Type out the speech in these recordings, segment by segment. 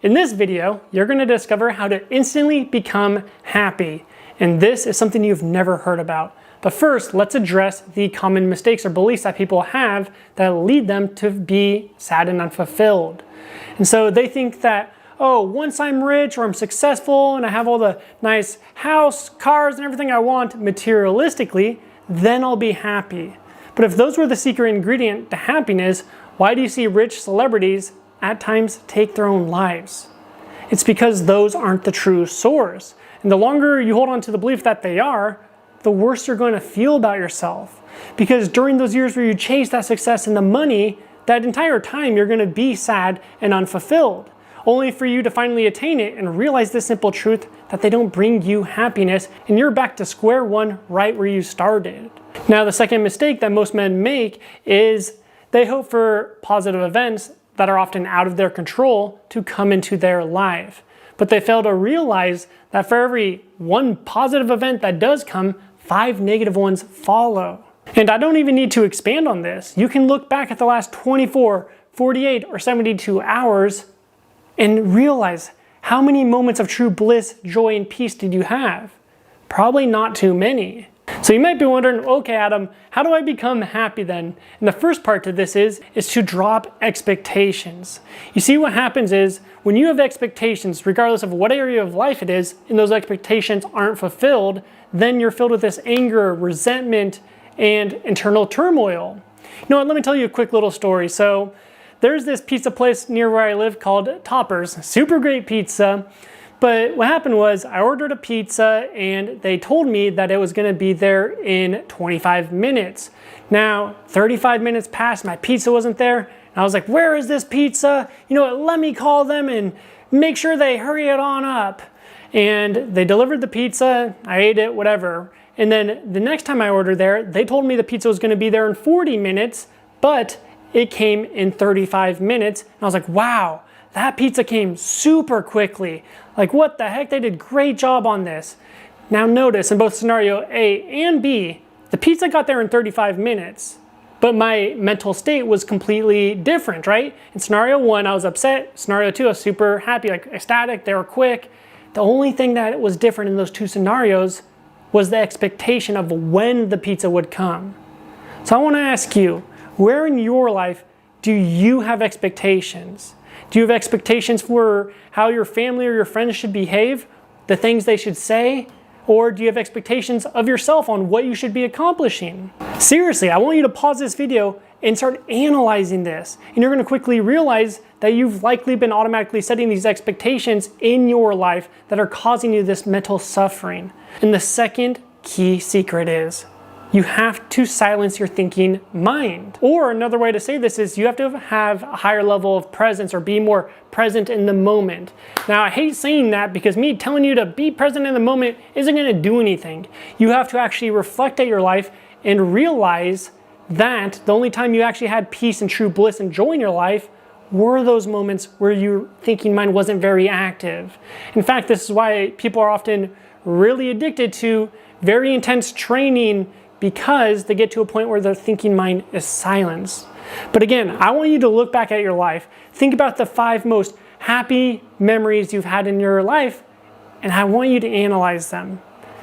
In this video, you're going to discover how to instantly become happy. And this is something you've never heard about. But first, let's address the common mistakes or beliefs that people have that lead them to be sad and unfulfilled. And so they think that, oh, once I'm rich or I'm successful and I have all the nice house, cars, and everything I want materialistically, then I'll be happy. But if those were the secret ingredient to happiness, why do you see rich celebrities at times take their own lives? It's because those aren't the true source. And the longer you hold on to the belief that they are, the worse you're going to feel about yourself. Because during those years where you chase that success and the money, that entire time you're going to be sad and unfulfilled, only for you to finally attain it and realize this simple truth that they don't bring you happiness and you're back to square one right where you started. Now, the second mistake that most men make is they hope for positive events that are often out of their control to come into their life. But they fail to realize that for every one positive event that does come, 5 negative ones follow. And I don't even need to expand on this. You can look back at the last 24, 48, or 72 hours and realize how many moments of true bliss, joy, and peace did you have? Probably not too many. So you might be wondering, okay, Adam, how do I become happy then? And the first part to this is to drop expectations. You see, what happens is when you have expectations, regardless of what area of life it is, and those expectations aren't fulfilled, then you're filled with this anger, resentment, and internal turmoil. You know what, let me tell you a quick little story. So there's this pizza place near where I live called Toppers, super great pizza. But what happened was I ordered a pizza and they told me that it was going to be there in 25 minutes. Now, 35 minutes passed, my pizza wasn't there. And I was like, where is this pizza? You know what, let me call them and make sure they hurry it on up. And they delivered the pizza, I ate it, whatever. And then the next time I ordered there, they told me the pizza was going to be there in 40 minutes, but it came in 35 minutes. And I was like, wow, that pizza came super quickly. Like, what the heck? They did a great job on this. Now notice in both scenario A and B, the pizza got there in 35 minutes, but my mental state was completely different, right? In scenario 1, I was upset. Scenario 2, I was super happy, like ecstatic. They were quick. The only thing that was different in those two scenarios was the expectation of when the pizza would come. So I want to ask you, where in your life do you have expectations? Do you have expectations for how your family or your friends should behave, the things they should say? Or do you have expectations of yourself on what you should be accomplishing? Seriously, I want you to pause this video and start analyzing this. And you're going to quickly realize that you've likely been automatically setting these expectations in your life that are causing you this mental suffering. And the second key secret is you have to silence your thinking mind. Or another way to say this is you have to have a higher level of presence or be more present in the moment. Now, I hate saying that because me telling you to be present in the moment isn't going to do anything. You have to actually reflect at your life and realize that the only time you actually had peace and true bliss and joy in your life were those moments where your thinking mind wasn't very active. In fact, this is why people are often really addicted to very intense training, because they get to a point where their thinking mind is silenced. But again, I want you to look back at your life. Think about the 5 most happy memories you've had in your life, and I want you to analyze them.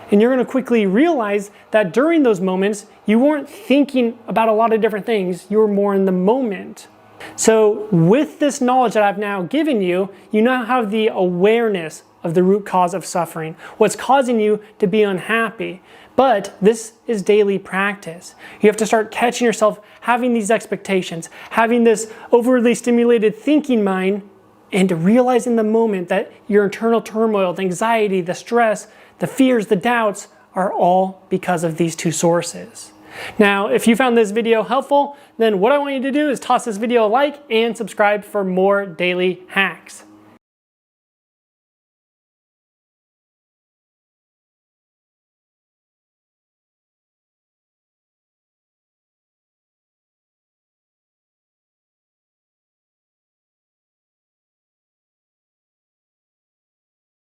And you're going to quickly realize that during those moments, you weren't thinking about a lot of different things. You were more in the moment. So with this knowledge that I've now given you, you now have the awareness of the root cause of suffering, what's causing you to be unhappy. But this is daily practice. You have to start catching yourself having these expectations, having this overly stimulated thinking mind, and to realize in the moment that your internal turmoil, the anxiety, the stress, the fears, the doubts are all because of these two sources. Now, if you found this video helpful, then what I want you to do is toss this video a like and subscribe for more daily hacks.